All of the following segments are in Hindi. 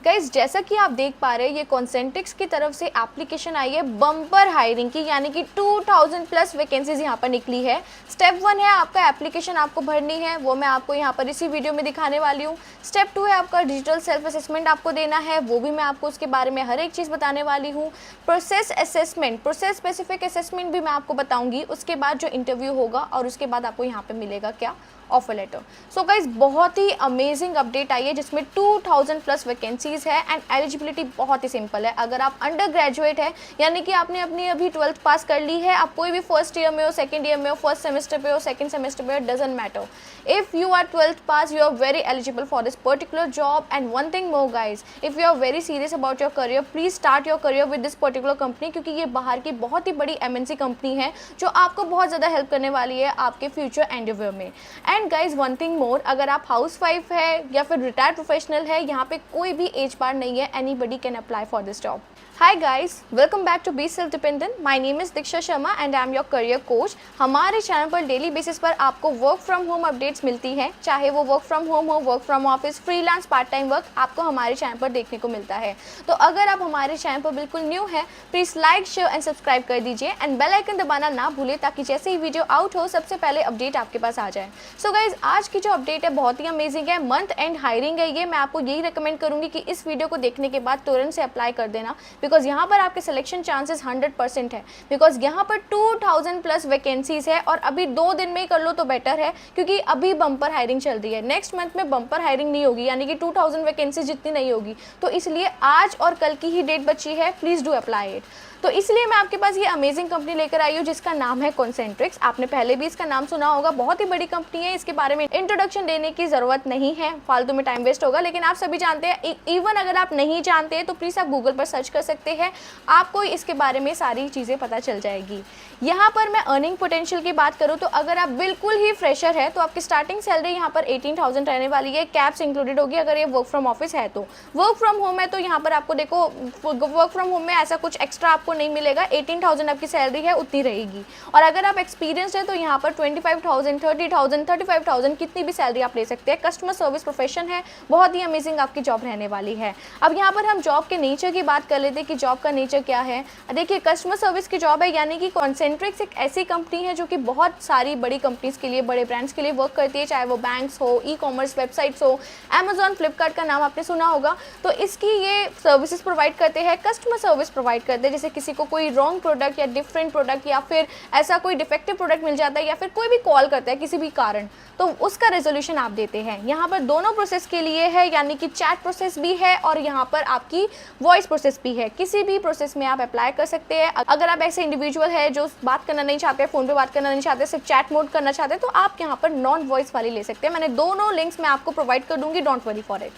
गाइज जैसा कि आप देख पा रहे हैं ये कॉन्सेंट्रिक्स की तरफ से एप्लीकेशन आई है बम्पर हायरिंग की, यानी कि 2000 प्लस वैकेंसीज यहाँ पर निकली है। स्टेप 1 है आपका एप्लीकेशन आपको भरनी है, वो मैं आपको यहाँ पर इसी वीडियो में दिखाने वाली हूँ। स्टेप 2 है आपका डिजिटल सेल्फ असेसमेंट आपको देना है, वो भी मैं आपको उसके बारे में हर एक चीज़ बताने वाली हूँ। Process assessment, process specific assessment भी मैं आपको बताऊँगी। उसके बाद जो इंटरव्यू होगा और उसके बाद आपको यहाँ पर मिलेगा क्या, ऑफर लेटर। सो गाइज बहुत ही अमेजिंग अपडेट आई है जिसमें 2000 प्लस वैकेंसीज है एंड एलिजिबिलिटी बहुत ही सिंपल है। अगर आप अंडर ग्रेजुएट है यानी कि आपने अपनी अभी 12th पास कर ली है, आप कोई भी फर्स्ट ईयर में हो, सेकंड ईयर में हो, फर्स्ट सेमेस्टर पे हो, सेकंड सेमेस्टर पे हो, doesn't matter. If you are 12th pass you are very eligible for this particular job. And one thing more guys, if you are very serious about your career please start your career with this particular company, क्योंकि ये बाहर की बहुत ही बड़ी MNC कंपनी है जो आपको बहुत ज़्यादा हेल्प करने वाली है आपके फ्यूचर एंडेवर में। एंड गाइज वन थिंग मोर, अगर आप हाउसवाइफ है या फिर रिटायर्ड प्रोफेशनल है, यहाँ पे कोई भी एज बार नहीं है, anybody can apply for this job. Hi guys, welcome back to be self dependent. My name is Diksha Sharma and I am your career coach. हमारे चैनल पर डेली बेसिस पर आपको वर्क फ्रॉम होम अपडेट्स मिलती हैं, चाहे वो वर्क फ्रॉम होम हो, work from office, freelance, part time work, आपको हमारे चैनल पर देखने को मिलता है। तो अगर आप हमारे चैनल पर बिल्कुल न्यू है please like, share and subscribe कर दीजिए एंड बेल आइकन दबाना ना भूलें ताकि जैसे ही वीडियो आउट हो सबसे पहले अपडेट आपके पास आ जाए। सो गाइज आज की जो अपडेट है बहुत ही अमेजिंग है, मंथ एंड हायरिंग है ये। मैं आपको यही रिकमेंड करूंगी कि इस वीडियो को देखने के बाद तुरंत से अप्लाई कर देना, बिकॉज यहाँ पर आपके सिलेक्शन चांसेस 100% है, बिकॉज यहाँ पर 2000 प्लस वैकेंसीज है और अभी 2 दिन में ही कर लो तो बेटर है, क्योंकि अभी बम्पर हायरिंग चल रही है। नेक्स्ट मंथ में बम्पर हायरिंग नहीं होगी, यानी कि 2000 वैकेंसीज जितनी नहीं होगी, तो इसलिए आज और कल की ही डेट बची है, प्लीज डू अप्लाई इट। तो इसलिए मैं आपके पास ये अमेजिंग कंपनी लेकर आई हूँ जिसका नाम है कॉन्सेंट्रिक्स। आपने पहले भी इसका नाम सुना होगा, बहुत ही बड़ी कंपनी है, इसके बारे में इंट्रोडक्शन देने की जरूरत नहीं है, फालतू में टाइम वेस्ट होगा, लेकिन आप सभी जानते हैं। इवन अगर आप नहीं जानते हैं तो प्लीज़ आप गूगल पर सर्च कर सकते हैं, आपको इसके बारे में सारी चीज़ें पता चल जाएगी। यहाँ पर मैं अर्निंग पोटेंशियल की बात करूँ तो अगर आप बिल्कुल ही फ्रेशर है तो आपकी स्टार्टिंग सैलरी यहाँ पर 18,000 रहने वाली है, कैप्स इंक्लूडेड होगी अगर ये वर्क फ्रॉम ऑफिस है तो। वर्क फ्रॉम होम है तो यहाँ पर आपको देखो वर्क फ्रॉम होम में ऐसा कुछ एक्स्ट्रा आपको नहीं मिलेगा, 18,000 आपकी सैलरी है उतनी रहेगी। और अगर आप एक्सपीरियंस है तो यहाँ पर 25,000, 30,000, 35,000 कितनी भी सैलरी आप ले सकते हैं। कस्टमर सर्विस प्रोफेशन है, बहुत ही अमेजिंग आपकी जॉब रहने वाली है। अब यहाँ पर हम जॉब के नेचर की बात कर लेते हैं कि जॉब का नेचर क्या है। देखिए कस्टमर सर्विस की जॉब है, यानी कि कॉन्सेंट्रिक्स एक ऐसी कंपनी है जो कि बहुत सारी बड़ी कंपनीज के लिए, बड़े ब्रांड्स के लिए वर्क करती है, चाहे वो बैंक्स हो, ई कॉमर्स वेबसाइट्स हो, अमेजॉन, फ्लिपकार्ट का नाम आपने सुना होगा। तो इसकी ये सर्विसेज प्रोवाइड करते हैं, कस्टमर सर्विस प्रोवाइड करते हैं। जैसे किसी को कोई रॉन्ग प्रोडक्ट या डिफरेंट प्रोडक्ट या फिर ऐसा कोई डिफेक्टिव प्रोडक्ट मिल जाता है या फिर कोई भी कॉल करता है किसी भी कारण, तो उसका रेजोल्यूशन आप देते हैं। यहाँ पर दोनों प्रोसेस के लिए है, यानी कि चैट प्रोसेस भी है और यहाँ पर आपकी वॉइस प्रोसेस भी है। किसी भी प्रोसेस में आप अप्लाई कर सकते हैं। अगर आप ऐसे इंडिविजुअल है जो बात करना नहीं चाहते, फोन पे बात करना नहीं चाहते, सिर्फ चैट मोड करना चाहते हैं, तो आप यहाँ पर नॉन वॉइस वाली ले सकते हैं। मैंने दोनों लिंक्स मैं आपको प्रोवाइड कर दूंगी, don't worry for it.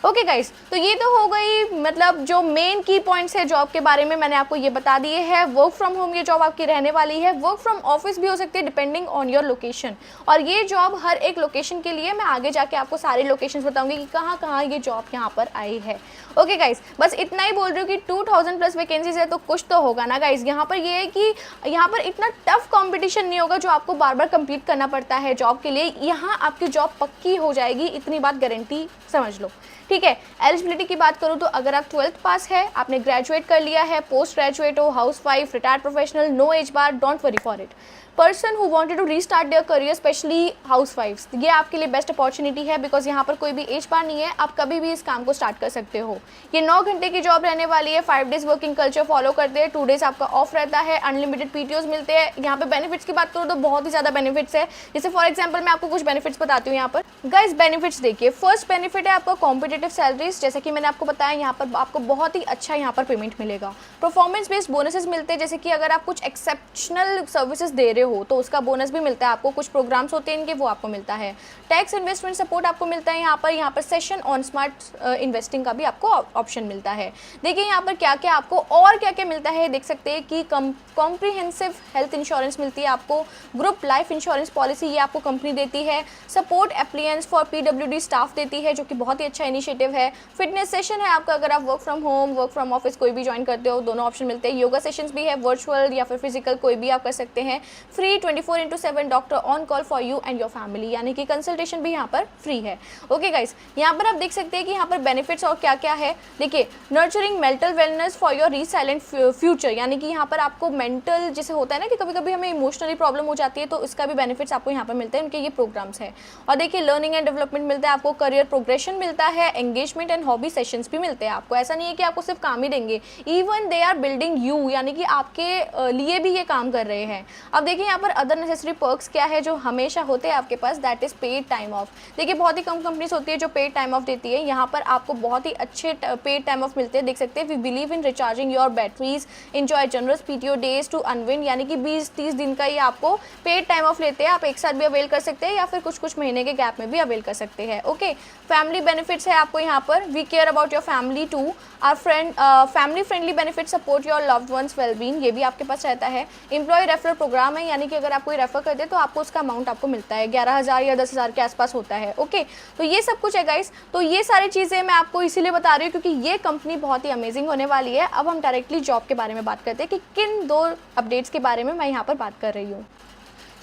Okay guys, तो ये तो हो गई मतलब जो मेन की पॉइंट्स है जॉब के बारे में, मैंने आपको ये बता दिए हैं। वर्क फ्रॉम होम ये जॉब आपकी रहने वाली है, वर्क फ्रॉम ऑफिस भी हो सकती है डिपेंडिंग ऑन योर लोकेशन। और ये जॉब हर एक लोकेशन के लिए मैं आगे जाके आपको सारे लोकेशंस बताऊंगी कि कहाँ कहाँ ये जॉब यहाँ पर आई है। ओके गाइस, बस इतना ही बोल रही हूँ कि 2000 प्लस वैकेंसीज है तो कुछ तो होगा ना गाइस। यहाँ पर ये है कि यहाँ पर इतना टफ कॉम्पिटिशन नहीं होगा जो आपको बार बार कम्पीट करना पड़ता है जॉब के लिए। यहाँ आपकी जॉब पक्की हो जाएगी, इतनी बात गारंटी समझ लो, ठीक है। एलिजिबिलिटी की बात करूँ तो अगर आप 12th पास है, आपने ग्रेजुएट कर लिया है, पोस्ट ग्रेजुएट हो, housewife, retired professional, no age bar, don't worry for it. Person who wanted to restart their career, specially हाउसवाइफ्स, ये आपके लिए बेस्ट अपॉर्चुनिटी है, बिकॉज यहाँ पर कोई भी एज बार नहीं है, आप कभी भी इस काम को स्टार्ट कर सकते हो। ये 9 घंटे की जॉब रहने वाली है, 5 डेज वर्किंग कल्चर फॉलो करते हैं, 2 डेज आपका ऑफ रहता है, अनलिमिटेड PTOs मिलते हैं। यहाँ पे बेनिफिट्स की बात करूँ तो बहुत ही ज़्यादा बेनिफिट्स है। जैसे फॉर एग्जाम्पल मैं आपको कुछ बेनिफिट्स बताती हूँ यहाँ पर। गाइस बेनिफिट्स देखिए, फर्स्ट बेनिफिट है आपका कॉम्पिटेटिव सैलरीज। जैसे कि मैंने आपको बताया यहाँ पर आपको बहुत ही अच्छा यहाँ पर पेमेंट मिलेगा। परफॉर्मेंस बेस्ड बोनसेस मिलते हैं, जैसे कि अगर आप कुछ एक्सेप्शनल सर्विसेज दे रहे हो तो उसका बोनस भी मिलता है आपको। कुछ प्रोग्राम्स होते हैं इनके, वो आपको मिलता है। टैक्स इन्वेस्टमेंट सपोर्ट आपको मिलता है यहाँ पर सेशन ऑन स्मार्ट इन्वेस्टिंग का भी आपको ऑप्शन मिलता है। देखिए यहाँ पर क्या क्या आपको और क्या क्या मिलता है, देख सकते हैं कि कॉम्प्रिहेंसिव हेल्थ इंश्योरेंस मिलती है आपको, ग्रुप लाइफ इंश्योरेंस पॉलिसी ये आपको कंपनी देती है, support appliances for PWD staff देती है जो कि बहुत ही अच्छा इनिशिएटिव है। फिटनेस सेशन है आपका, अगर आप work from home, work from office कोई भी ज्वाइन करते हो, दोनों ऑप्शन मिलते हैं। योगा सेशंस भी है, वर्चुअल या फिर फिजिकल कोई भी आप कर सकते हैं। Free 24/7 doctor on call for you and your family, यानी कि कंसल्टेशन भी यहाँ पर फ्री है। ओके गाइस, यहाँ पर आप देख सकते हैं कि यहाँ पर बेनिफिट्स और क्या क्या है। देखिए, nurturing mental wellness for your resilient future, यानी कि यहाँ पर आपको मेंटल जैसे होता है ना कि कभी कभी हमें इमोशनली प्रॉब्लम हो जाती है, तो इसका भी बेनिफिट्स आपको यहाँ पर मिलते हैं, उनके ये प्रोग्राम्स है। और देखिए, लर्निंग एंड डेवलपमेंट मिलता है आपको, करियर प्रोग्रेशन मिलता है, एंगेजमेंट एंड हॉबी सेशंस भी मिलते हैं आपको। ऐसा नहीं है कि आपको सिर्फ काम ही देंगे, even they are building you, यानी कि आपके लिए भी ये काम कर रहे हैं। अब देखिए यहाँ पर अदर नेसेसरी पर्क्स क्या है जो हमेशा होते हैं आपके पास, that is paid time off. देखिए, बहुत ही कम कंपनीज होती है जो पेड टाइम ऑफ देती है, यहाँ पर आपको बहुत ही अच्छे पेड टाइम ऑफ मिलते हैं। देख सकते हैं, we believe in recharging your batteries, enjoy generous PTO days to unwind, यानी कि 20-30 दिन का ये आपको पेड टाइम ऑफ लेते हैं। आप एक साथ भी अवेल कर सकते हैं या फिर कुछ कुछ महीने के गैप में भी अवेल कर सकते हैं। ओके, फैमिली बेनिफिट्स है आपको यहाँ पर, we care about your family too, our family friendly benefit, support your loved ones wellbeing, ये भी आपके पास रहता है। एम्प्लॉय रेफरल प्रोग्राम है, यानी कि अगर आप कोई रेफर करते हैं तो आपको उसका अमाउंट आपको मिलता है, 11,000 या 10,000 के आसपास होता है। ओके, तो ये सब कुछ है गाइस। तो ये सारी चीज़ें मैं आपको इसीलिए बता रही हूँ क्योंकि ये कंपनी बहुत ही अमेजिंग होने वाली है। अब हम डायरेक्टली जॉब के बारे में बात करते हैं कि किन 2 अपडेट्स के बारे में मैं यहाँ पर बात कर रही हूँ।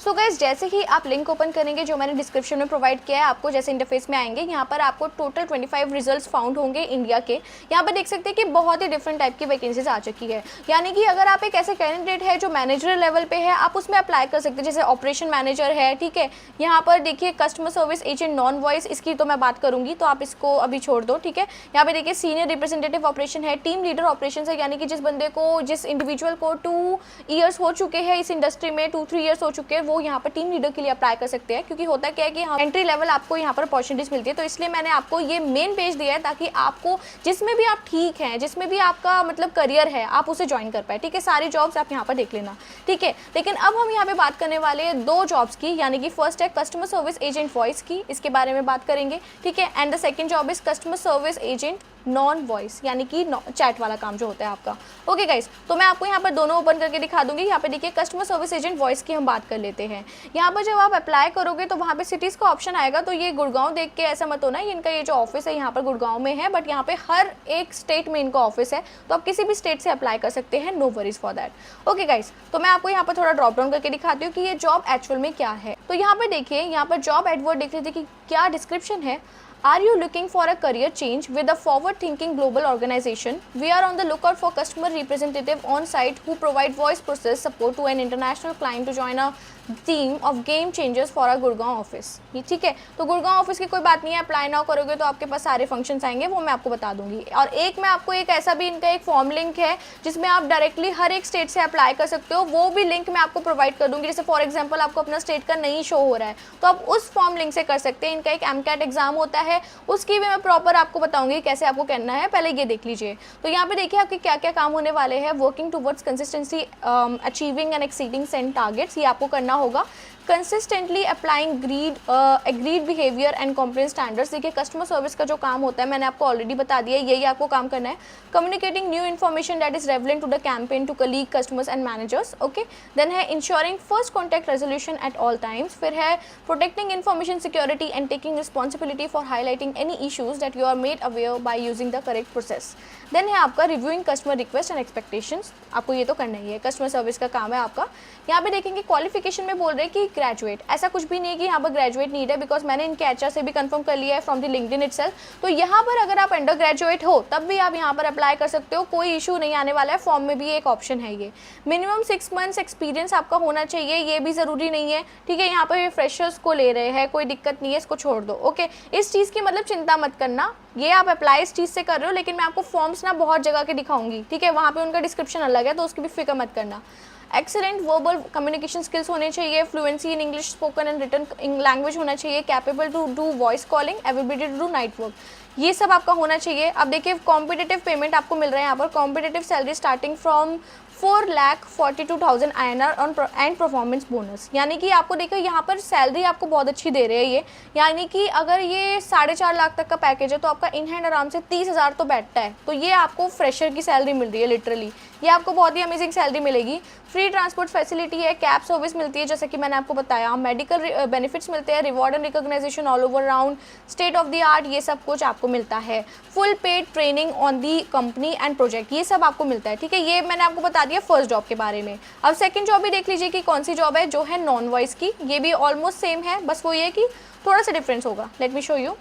सो गाइस, जैसे ही आप लिंक ओपन करेंगे जो मैंने डिस्क्रिप्शन में प्रोवाइड किया है आपको, जैसे इंटरफेस में आएंगे यहाँ पर आपको टोटल 25 रिजल्ट्स फाउंड होंगे इंडिया के। यहाँ पर देख सकते हैं कि बहुत ही डिफरेंट टाइप की वैकेंसीज आ चुकी है, यानी कि अगर आप एक ऐसे कैंडिडेट है जो मैनेजर लेवल पे है, आप उसमें अप्लाई कर सकते हैं। जैसे ऑपरेशन मैनेजर है, ठीक है, यहाँ पर देखिए customer service agent non voice, इसकी तो मैं बात करूँगी तो आप इसको अभी छोड़ दो, ठीक है। यहाँ पे देखिए सीनियर रिप्रेजेंटेटिव ऑपरेशन है, टीम लीडर ऑपरेशन है, यानी कि जिस बंदे को, जिस इंडिविजुअल को 2 ईयर्स हो चुके हैं इस इंडस्ट्री में, 2-3 ईयर्स हो चुके हैं, वो यहाँ पर टीम लीडर के लिए अप्लाई कर सकते हैं। क्योंकि होता क्या है कि एंट्री लेवल आपको यहाँ पर अपॉर्चुनिटीज मिलती है, तो इसलिए मैंने आपको ये मेन पेज दिया है ताकि आपको जिसमें भी आप ठीक हैं, जिसमें भी आपका मतलब करियर है, आप उसे ज्वाइन कर पाए, ठीक है। सारी जॉब्स आप यहाँ पर देख लेना, ठीक है। लेकिन अब हम यहाँ पे बात करने वाले हैं 2 जॉब्स की, यानी कि फर्स्ट है कस्टमर सर्विस एजेंट वॉइस की, इसके बारे में बात करेंगे, ठीक है। And the second job is customer service agent non voice, यानी कि चैट वाला काम जो होता है आपका। ओके गाइस, तो मैं आपको यहाँ पर दोनों ओपन करके दिखा दूंगी। यहाँ पे देखिए कस्टमर सर्विस एजेंट वॉइस की हम बात कर लेते हैं। यहाँ पर जब आप अप्लाई करोगे तो वहाँ पे सिटीज़ का ऑप्शन आएगा, तो ये गुड़गांव देख के ऐसा मत होना, इनका ये जो ऑफिस है यहाँ पर गुड़गांव में है, बट यहाँ पे हर एक स्टेट में इनका ऑफिस है, तो आप किसी भी स्टेट से अप्लाई कर सकते हैं, no worries for that. Okay guys, तो मैं आपको यहाँ पर थोड़ा ड्रॉप डाउन करके दिखाती हूँ कि ये जॉब एक्चुअल में क्या है। तो यहाँ पर देखिए, यहाँ पर जॉब एडवर्ड देख लेते कि क्या डिस्क्रिप्शन है। Are you looking for a career change with a forward-thinking global organization? We are on the lookout for customer representative on site who provide voice process support to an international client to join a team of game changers for a Gurgaon office. ये ठीक है, तो गुड़गांव ऑफिस की कोई बात नहीं है, अप्लाई नाउ करोगे तो आपके पास सारे फंक्शंस आएंगे, वो मैं आपको बता दूंगी। और एक मैं आपको एक ऐसा भी इनका एक फॉर्म लिंक है जिसमें आप डायरेक्टली हर एक स्टेट से अप्लाई कर सकते हो, वो भी लिंक मैं आपको प्रोवाइड कर दूंगी। जैसे फॉर एग्जाम्पल आपको अपना स्टेट का नहीं शो हो रहा है तो आप उस फॉर्म लिंक से कर सकते हैं। इनका एक MCAT एग्जाम होता है, उसकी भी मैं प्रॉपर आपको बताऊंगी कैसे आपको करना है, पहले ये देख लीजिए। तो यहाँ पे देखिए आपके क्या क्या काम होने वाले हैं। Working towards consistency achieving and exceeding set targets, ये आपको करना होगा। Consistently applying agreed behaviour and compliance standards, देखिए कस्टमर सर्विस का जो काम होता है मैंने आपको ऑलरेडी बता दिया, यही आपको काम करना है। Communicating new information that is relevant to the campaign to colleague customers and managers. Okay, then है ensuring first contact resolution at all times. फिर है protecting information security and taking responsibility for highlighting any issues that you are made aware by using the correct process. Then है आपका reviewing customer request and expectations, आपको ये तो करना ही है, कस्टमर सर्विस का काम है आपका। यहाँ पे देखेंगे क्वालिफिकेशन में बोल रहे हैं कि ग्रेजुएट, ऐसा कुछ भी नहीं है कि यहाँ पर ग्रेजुएट नीड है, बिकॉज मैंने इनके HR से भी कंफर्म कर लिया है फ्रॉम द लिंक्डइन इटसेल्फ। तो यहाँ पर अगर आप अंडर ग्रेजुएट हो तब भी आप यहाँ पर अप्लाई कर सकते हो, कोई इशू नहीं आने वाला है। फॉर्म में भी एक ऑप्शन है ये। मिनिमम 6 मंथ्स एक्सपीरियंस आपका होना चाहिए, ये भी ज़रूरी नहीं है, ठीक है। यहाँ पर फ्रेशर्स को ले रहे हैं, कोई दिक्कत नहीं है, इसको छोड़ दो। ओके, इस चीज़ की मतलब चिंता मत करना, ये आप अप्लाई इस चीज़ से कर रहे हो, लेकिन मैं आपको फॉर्म्स ना बहुत जगह के दिखाऊंगी, ठीक है, वहाँ पे उनका डिस्क्रिप्शन अलग है, तो उसकी भी फिक्र मत करना। एक्सेलेंट वर्बल कम्युनिकेशन स्किल्स होने चाहिए, fluency in English spoken and written language होना चाहिए, capable to do voice calling, ability to do night work, ये सब आपका होना चाहिए। अब देखिए कॉम्पिटिटिव पेमेंट आपको मिल रहा है यहाँ पर, competitive salary starting from 4,42,000 INR on and performance bonus, यानी कि आपको देखो यहाँ पर सैलरी आपको बहुत अच्छी दे रहे हैं ये, यानी कि अगर ये 4.5 लाख तक का पैकेज है तो आपका इन हैंड आराम से 30,000 तो बैठता है। तो ये आपको फ्रेशर की सैलरी मिल रही है लिटरली, ये आपको बहुत ही अमेजिंग सैलरी मिलेगी। फ्री ट्रांसपोर्ट फैसिलिटी है, कैब सर्विस मिलती है जैसे कि मैंने आपको बताया, मेडिकल बेनिफिट्स मिलते हैं, reward and recognisation all over round, state of the art, ये सब कुछ आपको मिलता है। Full paid training on the company and project, ये सब आपको मिलता है, ठीक है। ये मैंने आपको बता दिया फर्स्ट जॉब के बारे में। अब सेकंड जॉब भी देख लीजिए कि कौन सी जॉब है, जो है नॉन वॉइस की। ये भी ऑलमोस्ट सेम है, बस वो ये कि थोड़ा सा डिफरेंस होगा। Let me show you.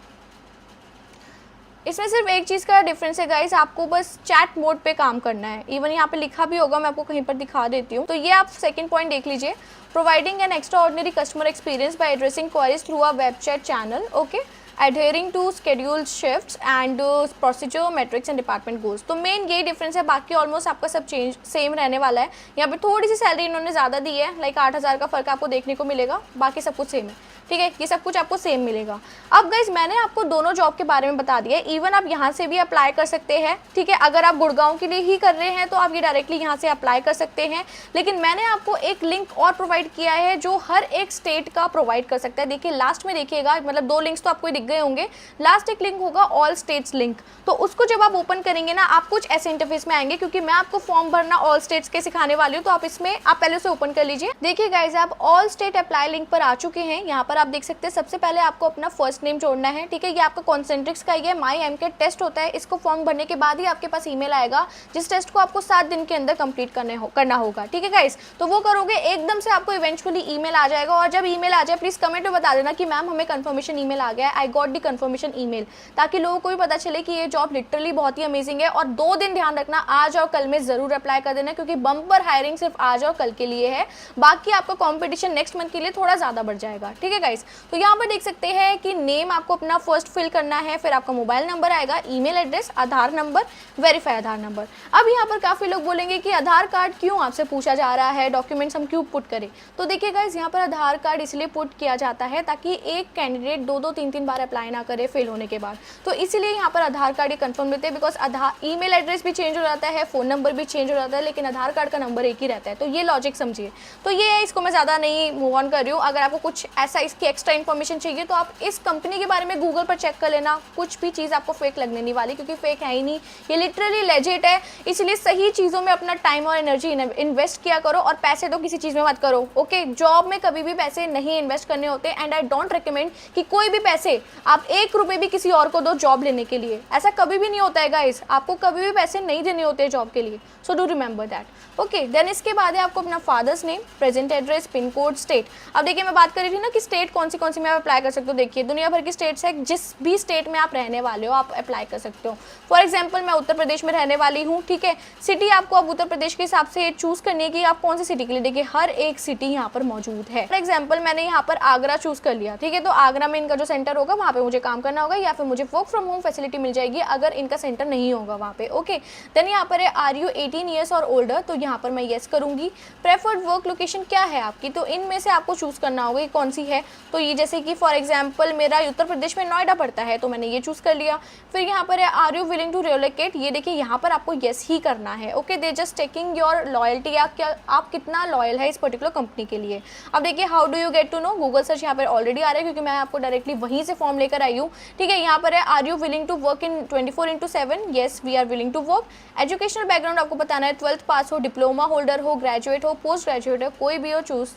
इसमें सिर्फ एक चीज़ का डिफरेंस है गाइस, आपको बस चैट मोड पे काम करना है। इवन यहाँ पे लिखा भी होगा, मैं आपको कहीं पर दिखा देती हूँ। तो ये आप सेकंड पॉइंट देख लीजिए, providing an extra ordinary customer experience by addressing queries through a web chat channel, okay, adhering to scheduled shifts and procedure metrics and department goals। तो मेन यही डिफरेंस है, बाकी ऑलमोस्ट आपका सब चेंज सेम रहने वाला है। यहाँ पे थोड़ी सी सैलरी इन्होंने ज़्यादा दी है, लाइक 8,000 का फर्क आपको देखने को मिलेगा, बाकी सब कुछ सेम है, ठीक है, ये सब कुछ आपको सेम मिलेगा। अब गाइज मैंने आपको दोनों जॉब के बारे में बता दिया, इवन आप यहाँ से भी अप्लाई कर सकते हैं, ठीक है। अगर आप गुड़गांव के लिए ही कर रहे हैं तो आप ये डायरेक्टली यहाँ से अप्लाई कर सकते हैं, लेकिन मैंने आपको एक लिंक और प्रोवाइड किया है जो हर एक स्टेट का प्रोवाइड कर सकता है। देखिए लास्ट में देखिएगा, मतलब 2 लिंक्स तो आपको दिख गए होंगे, लास्ट एक लिंक होगा ऑल स्टेट्स लिंक। तो उसको जब आप ओपन करेंगे ना, आप कुछ ऐसे इंटरफेस में आएंगे, क्योंकि मैं आपको फॉर्म भरना ऑल स्टेट्स के सिखाने वाली हूँ, तो आप इसमें आप पहले से ओपन कर लीजिए। देखिए गाइज आप ऑल स्टेट अप्लाई लिंक पर आ चुके हैं। यहाँ पर आप देख सकते हैं सबसे पहले आपको अपना फर्स्ट नेम जोड़ना है, ठीक है। ये आपका कॉन्सेंट्रिक्स का ये माई एमकेट टेस्ट होता है, इसको फॉर्म भरने के बाद ही आपके पास ईमेल आएगा, जिस टेस्ट को आपको 7 दिन के अंदर कंप्लीट करना होगा, ठीक है गाइस। तो वो करोगे, एकदम से आपको इवेंचुअली ईमेल आ जाएगा। और जब ईमेल आ जाए प्लीज कमेंट में बता देना कि मैम हमें कंफर्मेशन ईमेल आ गया, I got the confirmation email, ताकि लोगों को भी पता चले कि ये जॉब लिटरली बहुत ही अमेजिंग है। और 2 दिन ध्यान रखना, आज और कल में जरूर अप्लाई कर देना, क्योंकि बम्पर हायरिंग सिर्फ आज और कल के लिए है, बाकी आपका कॉम्पिटिशन नेक्स्ट मंथ के लिए थोड़ा ज्यादा बढ़ जाएगा, ठीक है गाइस। तो यहाँ पर देख सकते हैं कि नेम आपको अपना फर्स्ट फिल करना है, फिर आपका मोबाइल नंबर आएगा, ईमेल एड्रेस, आधार नंबर, वेरीफाई आधार नंबर। अब यहाँ पर काफी लोग बोलेंगे कि आधार कार्ड क्यों आपसे पूछा जा रहा है, डॉक्यूमेंट्स हम क्यों पुट करें। तो देखिए गाइस यहाँ पर आधार कार्ड इसलिए पुट किया जाता है ताकि एक कैंडिडेट 2-2, 3-3 बार अप्लाई ना करे फेल होने के बाद। तो इसीलिए यहाँ पर आधार कार्ड ही कंफर्म लेते हैं, बिकॉज आधार ईमेल एड्रेस भी चेंज हो जाता है, फोन नंबर भी चेंज हो जाता है, लेकिन आधार कार्ड का नंबर एक ही रहता है। तो ये लॉजिक समझिए। तो ये है, इसको मैं ज़्यादा नहीं मूव ऑन कर रही हूँ। अगर आपको कुछ ऐसा इसकी एक्स्ट्रा इन्फॉर्मेशन चाहिए तो आप इस कंपनी के बारे में गूगल पर चेक कर लेना, कुछ भी चीज़ आपको फेक लगने नहीं वाली, क्योंकि फेक है ही नहीं, ये लिटरली लेजिट है। इसलिए सही चीज़ों में अपना टाइम और एनर्जी इन्वेस्ट किया करो, और पैसे तो किसी चीज़ में मत करो, ओके। जॉब में कभी भी पैसे नहीं इन्वेस्ट करने होते, एंड आई डोंट रिकमेंड कि कोई भी पैसे आप 1 रुपये भी किसी और को दो जॉब लेने के लिए, ऐसा कभी भी नहीं होता है गाइस। आपको कभी भी पैसे नहीं देने होते जॉब के लिए, so do remember that, okay. Then इसके बाद है आपको अपना father's name, present address, pin code, state. अब देखिए मैं बात कर रही थी ना कि स्टेट कौन सी में आप अप्लाई कर सकते हो। देखिए दुनिया भर की स्टेट्स है, जिस भी स्टेट में आप रहने वाले हो आप अप्लाई कर सकते हो। फॉर एग्जाम्पल मैं उत्तर प्रदेश में रहने वाली हूँ, ठीक है। सिटी आपको अब उत्तर प्रदेश के हिसाब से चूज करनी है कि आप कौन सी सिटी के लिए। देखिए हर एक सिटी यहाँ पर मौजूद है। फॉर एग्जाम्पल मैंने यहाँ पर आगरा चूज कर लिया, ठीक है। तो आगरा में इनका जो सेंटर होगा वहाँ पे मुझे काम करना होगा, या फिर मुझे वर्क फ्रॉम होम फैसिलिटी मिल जाएगी अगर इनका सेंटर नहीं होगा वहाँ पे, ओके। देन यहाँ पर है आर यू 18 ईयर्स और ओल्डर, तो यहाँ पर मैं येस करूंगी। प्रेफर्ड वर्क लोकेशन क्या है आपकी, तो इनमें से आपको चूज करना होगा कि कौन सी है। तो ये जैसे कि फॉर एग्जांपल मेरा उत्तर प्रदेश में नोएडा पड़ता है, तो मैंने ये चूज कर लिया। फिर यहाँ पर है are you willing to relocate, ये देखिए यहाँ पर आपको येस ही करना है, okay. They just taking your loyalty, आप कितना लॉयल है इस पर्टिकुलर कंपनी के लिए। अब देखिए how do you get to know, Google search यहाँ पर ऑलरेडी आ रहा है, क्योंकि मैं आपको डायरेक्टली वहीं से फॉर्म लेकर आई हूँ, ठीक है। यहाँ पर है are you willing to work in 24/7, yes we are willing to work. Educational background आपको बताना है, 12th पास हो, डिप्लोमा होल्डर हो, ग्रेजुएट हो, पोस्ट ग्रेजुएट हो, कोई भी हो, चूज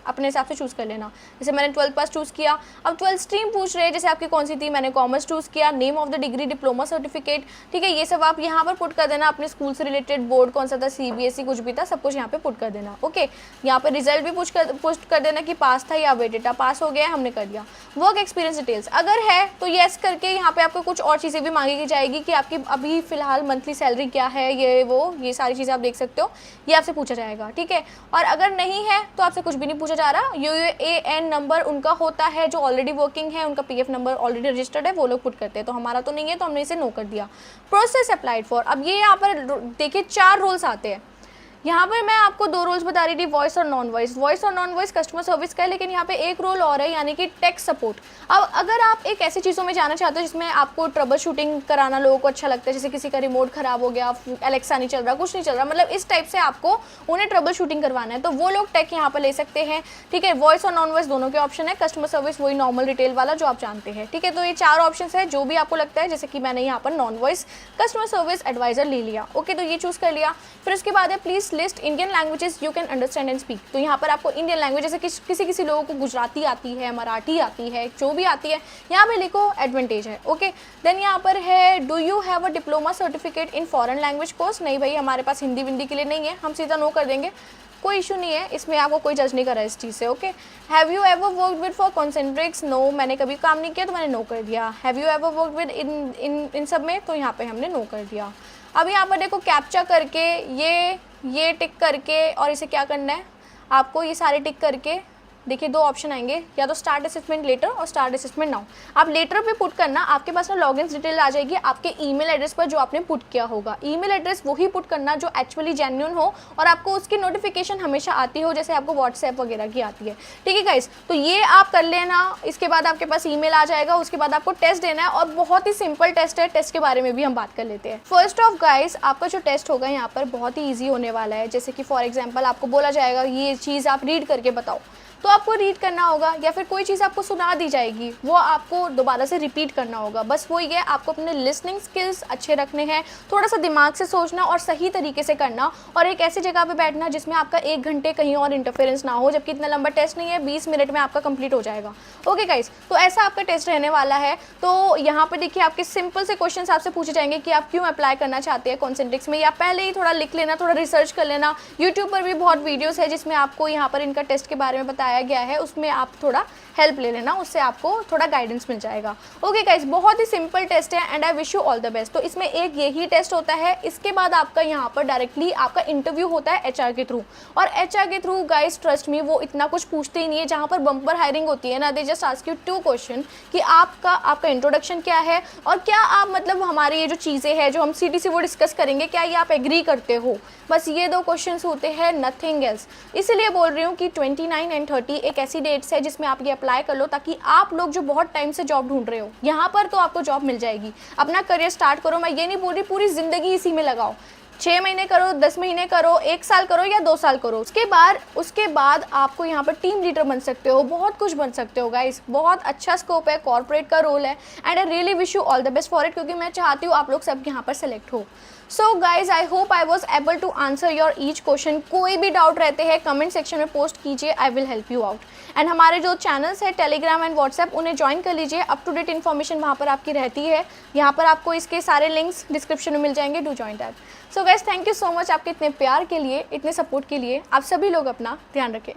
अपने हिसाब से चूज़ कर लेना। जैसे मैंने 12th पास चूज़ किया। अब 12th स्ट्रीम पूछ रहे हैं, जैसे आपकी कौन सी थी, मैंने कॉमर्स चूज़ किया। Name of the degree, diploma certificate, ठीक है। ये सब आप यहाँ पर पुट कर देना, अपने स्कूल से रिलेटेड, बोर्ड कौन सा था, CBSE कुछ भी था, सब कुछ यहाँ पे पुट कर देना, ओके। यहाँ पर रिजल्ट भी पुट कर देना कि पास था या वेटेड था। पास हो गया, हमने कर दिया। वर्क एक्सपीरियंस डिटेल्स अगर है तो येस करके यहाँ पे आपको कुछ और चीज़ें भी मांगी जाएगी कि आपकी अभी फिलहाल मंथली सैलरी क्या है, ये सारी चीज़ें आप देख सकते हो, ये आपसे पूछा जाएगा, ठीक है। और अगर नहीं है तो आपसे कुछ भी नहीं पूछा जा रहा। UAN नंबर उनका होता है जो ऑलरेडी वर्किंग है, उनका PF नंबर ऑलरेडी रजिस्टर्ड है, वो लोग पुट करते हैं। तो हमारा तो नहीं है, तो हमने इसे नो कर दिया। प्रोसेस अप्लाइड फॉर, अब ये यहाँ पर देखिए 4 रोल्स आते हैं। यहाँ पर मैं आपको 2 रोल्स बता रही थी, वॉइस और नॉन वॉइस। वॉइस और नॉन वॉइस कस्टमर सर्विस का है, लेकिन यहाँ पे एक रोल और है, यानी कि टेक सपोर्ट। अब अगर आप एक ऐसी चीज़ों में जाना चाहते हो जिसमें आपको ट्रबल शूटिंग कराना लोगों को अच्छा लगता है, जैसे किसी का रिमोट खराब हो गया, एलेक्सा नहीं चल रहा, कुछ नहीं चल रहा, मतलब इस टाइप से आपको उन्हें ट्रबल शूटिंग करवाना है, तो वो लोग टेक यहाँ पर ले सकते हैं, ठीक है। वॉइस और नॉन वॉइस दोनों के ऑप्शन है। कस्टमर सर्विस वही नॉर्मल रिटेल वाला जो आप जानते हैं, ठीक है। तो ये 4 ऑप्शन है, जो भी आपको लगता है, जैसे कि मैंने यहाँ पर non voice customer service advisor ले लिया, ओके। तो ये चूज़ कर लिया। फिर उसके बाद है please list Indian languages you can understand and speak. तो यहाँ पर आपको इंडियन लैंग्वेज जैसे कि किसी लोगों को गुजराती आती है, मराठी आती है, जो भी आती है यहाँ पे लिखो एडवांटेज है। ओके, देन यहाँ पर है do you have a diploma certificate in foreign language course. नहीं भाई, हमारे पास हिंदी विंदी के लिए नहीं है, हम सीधा नो कर देंगे, कोई इशू नहीं है, इसमें आपको कोई जज नहीं कर रहा है इस चीज़ से। Okay, have you ever worked with for Concentrix. No, मैंने कभी काम नहीं किया तो मैंने नो कर दिया। Have you ever worked with in सब में, तो यहाँ पे हमने नो कर दिया। अब यहाँ पर देखो कैप्चा करके ये टिक करके और इसे क्या करना है आपको, ये सारे टिक करके देखिए 2 ऑप्शन आएंगे, या तो स्टार्ट असेसमेंट लेटर और स्टार्ट असेसमेंट नाउ। आप लेटर पे पुट करना, आपके पास ना लॉगिन डिटेल आ जाएगी आपके ईमेल एड्रेस पर जो आपने पुट किया होगा। ईमेल एड्रेस वही पुट करना जो एक्चुअली जेन्युइन हो और आपको उसकी नोटिफिकेशन हमेशा आती हो, जैसे आपको व्हाट्सएप वगैरह की आती है। ठीक है गाइस, तो ये आप कर लेना। इसके बाद आपके पास ईमेल आ जाएगा, उसके बाद आपको टेस्ट देना है और बहुत ही सिंपल टेस्ट है। टेस्ट के बारे में भी हम बात कर लेते हैं। फर्स्ट ऑफ गाइस, आपका जो टेस्ट होगा यहाँ पर बहुत ही ईजी होने वाला है। जैसे कि फॉर एग्जाम्पल आपको बोला जाएगा ये चीज़ आप रीड करके बताओ, तो आपको रीड करना होगा, या फिर कोई चीज़ आपको सुना दी जाएगी वो आपको दोबारा से रिपीट करना होगा। बस वो ये, आपको अपने लिसनिंग स्किल्स अच्छे रखने हैं, थोड़ा सा दिमाग से सोचना और सही तरीके से करना, और एक ऐसी जगह पे बैठना जिसमें आपका 1 घंटे कहीं और इंटरफेरेंस ना हो। जबकि इतना लंबा टेस्ट नहीं है, 20 मिनट में आपका कंप्लीट हो जाएगा। ओके गाइस, तो ऐसा आपका टेस्ट रहने वाला है। तो यहाँ पर देखिए आपके सिंपल से क्वेश्चन आपसे पूछे जाएंगे कि आप क्यों अप्लाई करना चाहते हैं कॉन्सेंट्रिक्स में, या पहले ही थोड़ा लिख लेना, थोड़ा रिसर्च कर लेना। यूट्यूब पर भी बहुत वीडियोज़ है जिसमें आपको यहाँ पर इनका टेस्ट के बारे में बताया गया है, उसमें आप थोड़ा हेल्प ले लेना, उससे आपको थोड़ा गाइडेंस मिल जाएगा। ओके गाइस, बहुत ही सिंपल टेस्ट है and I wish you all the best. तो इसमें एक यही टेस्ट होता है, इसके बाद आपका यहाँ पर डायरेक्टली आपका इंटरव्यू होता है एचआर के थ्रू। और एचआर के थ्रू गाइस ट्रस्ट मी, वो इतना कुछ पूछते ही नहीं है। जहाँ पर बम्पर हायरिंग होती है ना, they just ask you 2 question कि आपका इंट्रोडक्शन क्या है और क्या आप मतलब हमारी ये जो चीज़ें हैं जो हम सीटीसी वो डिस्कस करेंगे, क्या ये आप एग्री करते हो। बस ये 2 क्वेश्चन होते हैं, नथिंग एल्स। इसलिए बोल रही हूँ कि 29 एंड 30 एक ऐसी डेट्स है जिसमें आप ये अप्लाई कर लो, ताकि आप लोग जो बहुत टाइम से जॉब ढूंढ रहे हो यहाँ पर तो आपको जॉब मिल जाएगी। अपना करियर स्टार्ट करो। मैं ये नहीं बोल रही पूरी जिंदगी इसी में लगाओ, 6 महीने करो, 10 महीने करो, 1 साल करो या 2 साल करो। उसके बाद आपको यहाँ पर टीम लीडर बन सकते हो, बहुत कुछ बन सकते हो गाइस। बहुत अच्छा स्कोप है, कॉर्पोरेट का रोल है and I really wish you all the best for it, क्योंकि मैं चाहती हूँ आप लोग सब यहाँ पर सेलेक्ट हो। So guys, I hope I was able to answer your each question. कोई भी डाउट रहते हैं कमेंट सेक्शन में पोस्ट कीजिए, I will help you out. And हमारे जो चैनल्स है टेलीग्राम एंड व्हाट्सएप, उन्हें ज्वाइन कर लीजिए। अप टू डेट इन्फॉर्मेशन वहाँ पर आपकी रहती है। यहाँ पर आपको इसके सारे लिंक्स डिस्क्रिप्शन में मिल जाएंगे, do join that. So guys, thank you so much आपके इतने प्यार के लिए, इतने सपोर्ट के लिए। आप सभी लोग अपना ध्यान रखें।